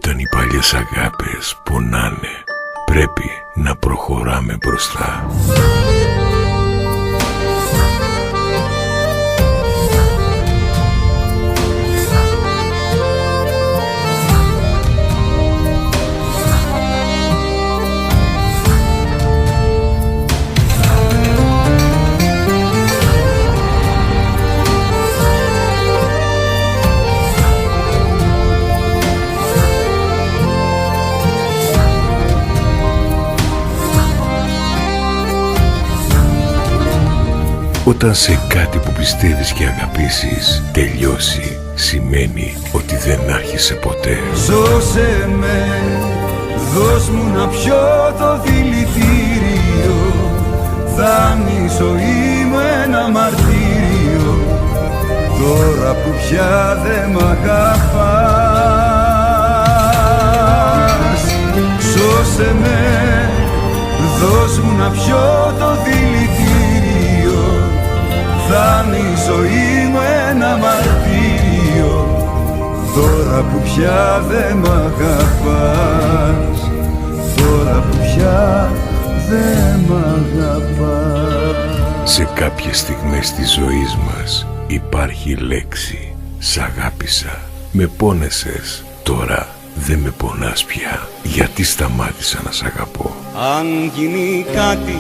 Όταν οι παλιές αγάπες πονάνε, πρέπει να προχωράμε μπροστά. Όταν σε κάτι που πιστεύεις και αγαπήσεις τελειώσει, σημαίνει ότι δεν άρχισε ποτέ. Σώσε με, δώσ' μου να πιω το δηλητήριο. Θα είναι η ζωή μου ένα μαρτύριο, τώρα που πια δεν μ' αγαπάς. Σώσε με, δώσ' μου να πιω το δηλητήριο. Θα είναι η ζωή μου ένα μαρτύριο, τώρα που πια δεν μ' αγαπάς. Τώρα που πια δεν μ' αγαπάς. Σε κάποιες στιγμές της ζωής μας υπάρχει λέξη «Σ' αγάπησα». Με πόνεσες, τώρα δεν με πονάς πια. Γιατί σταμάτησα να σ' αγαπώ. Αν γίνει κάτι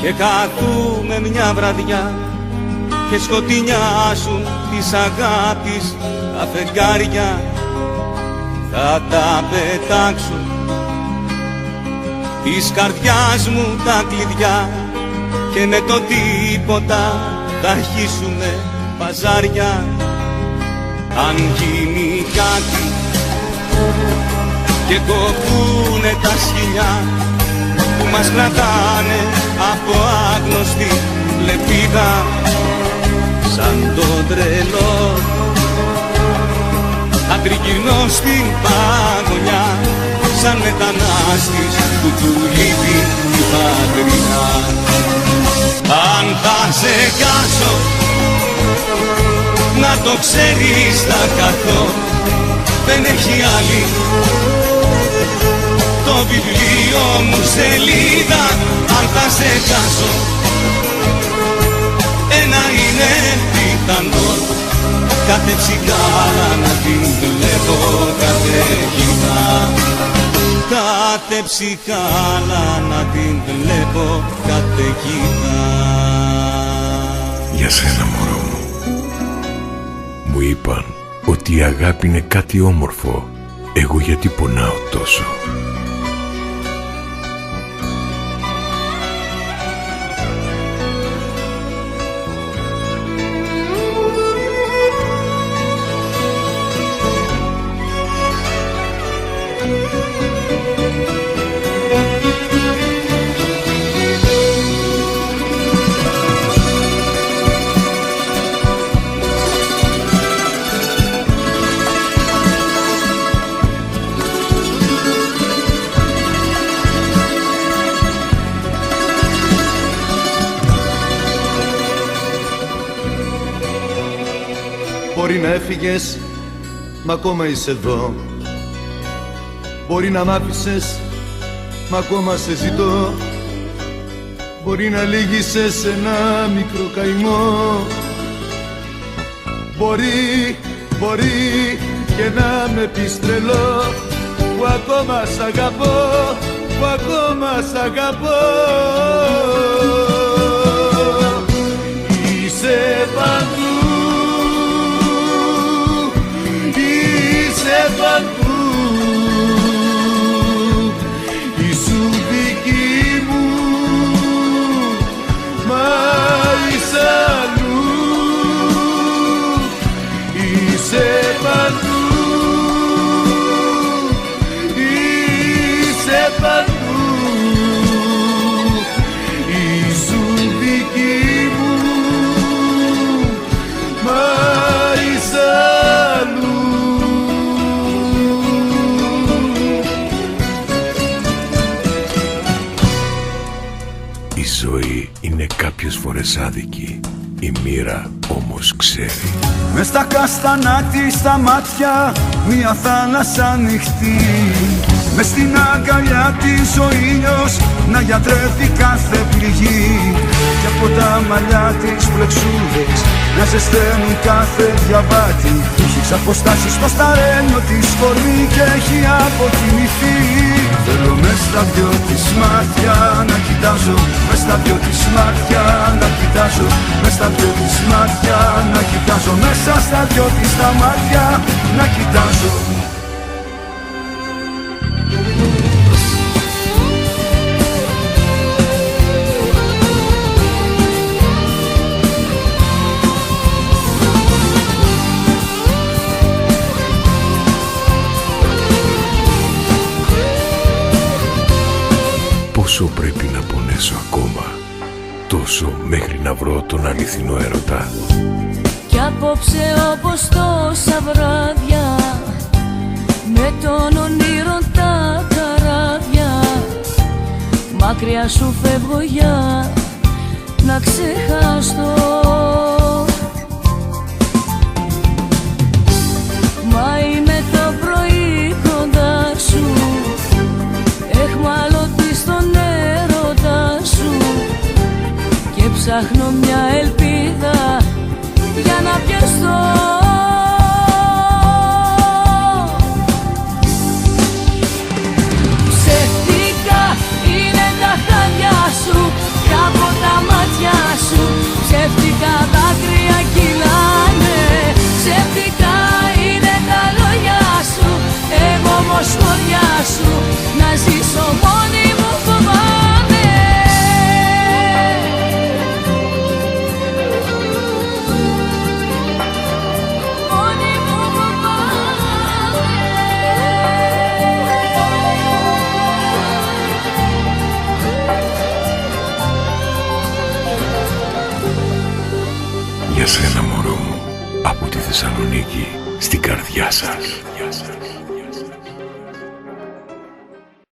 και καθούμε μια βραδιά και σκοτεινιάσουν της αγάπης τα φεγγάρια, θα τα πετάξουν της καρδιάς μου τα κλειδιά και με το τίποτα θα αρχίσουμε παζάρια. Αν γίνει κάτι και κοππούνε τα σκοινιά που μας κρατάνε από άγνωστη λεπίδα, σαν το τρελό θα τριγυρνώ στην παγωνιά, σαν μετανάστης που του λείπει η πατρίδα. Αν θα σε κάσω, να το ξέρεις θα καθώ, δεν έχει άλλη το βιβλίο μου σελίδα. Αν θα σε χάσω, ένα είναι πιθανό, κάθε ψυχάλα να την βλέπω καταιγίδα. Κάθε ψυχάλα να την βλέπω καταιγίδα. Για σένα, μωρό μου. Μου είπαν ότι η αγάπη είναι κάτι όμορφο. Εγώ γιατί πονάω τόσο. Μπορεί να έφυγες, μα ακόμα είσαι εδώ. Μπορεί να μ' άφησες, μα ακόμα σε ζητώ. Μπορεί να λύγησες ένα μικρό καημό. Μπορεί και να με πεις τρελό, που ακόμα σ' αγαπώ, που ακόμα σ' αγαπώ. Είσαι παντού, παντού, ήσου δική μου, μα είσαι αλλού. Είσαι παντού, είσαι παντού, ήσου δική μου, μα είσαι αλλού. Η ζωή είναι κάποιες φορές άδικη η μοίρα όμως ξέρει. Μες στα καστανά της τα μάτια μια θάλασσα ανοιχτή. Μες στην αγκαλιά της ο ήλιος να γιατρεύει κάθε πληγή. Και από τα μαλλιά της πλεξούδες να ζεσταίνουν κάθε διαβάτη. Έχει ξαποστάσει στο σταρένιο της κορμί και έχει αποκοιμηθεί. Θέλω μες στα δυο της μάτια να κοιτάζω, μες στα δυο της μάτια να κοιτάζω, μες στα δυο της μάτια να κοιτάζω, μέσα στα δυο της τα μάτια να κοιτάζω. Πόσο πρέπει να πονέσω ακόμα, τόσο μέχρι να βρω τον αληθινό έρωτα. Κι απόψε όπως τόσα βράδια με τον ονείρο τα καράβια μακριά σου φεύγω για να ξεχαστώ. Μα είμαι το πρωί κοντά σου, εχμαλωτή στον έρωτα σου και ψάχνω μια ελπίδα για να πιαστώ. Ψεύτικα είναι τα χάδια σου κι από τα μάτια σου, ψεύτικα δάκρυα κυλάνε. Ψεύτικα είναι τα λόγια σου, εγώ όμως χωριά σου να ζήσω μόνη μου φοβάμαι. Για σένα μωρό μου, από τη Θεσσαλονίκη, στην καρδιά σας.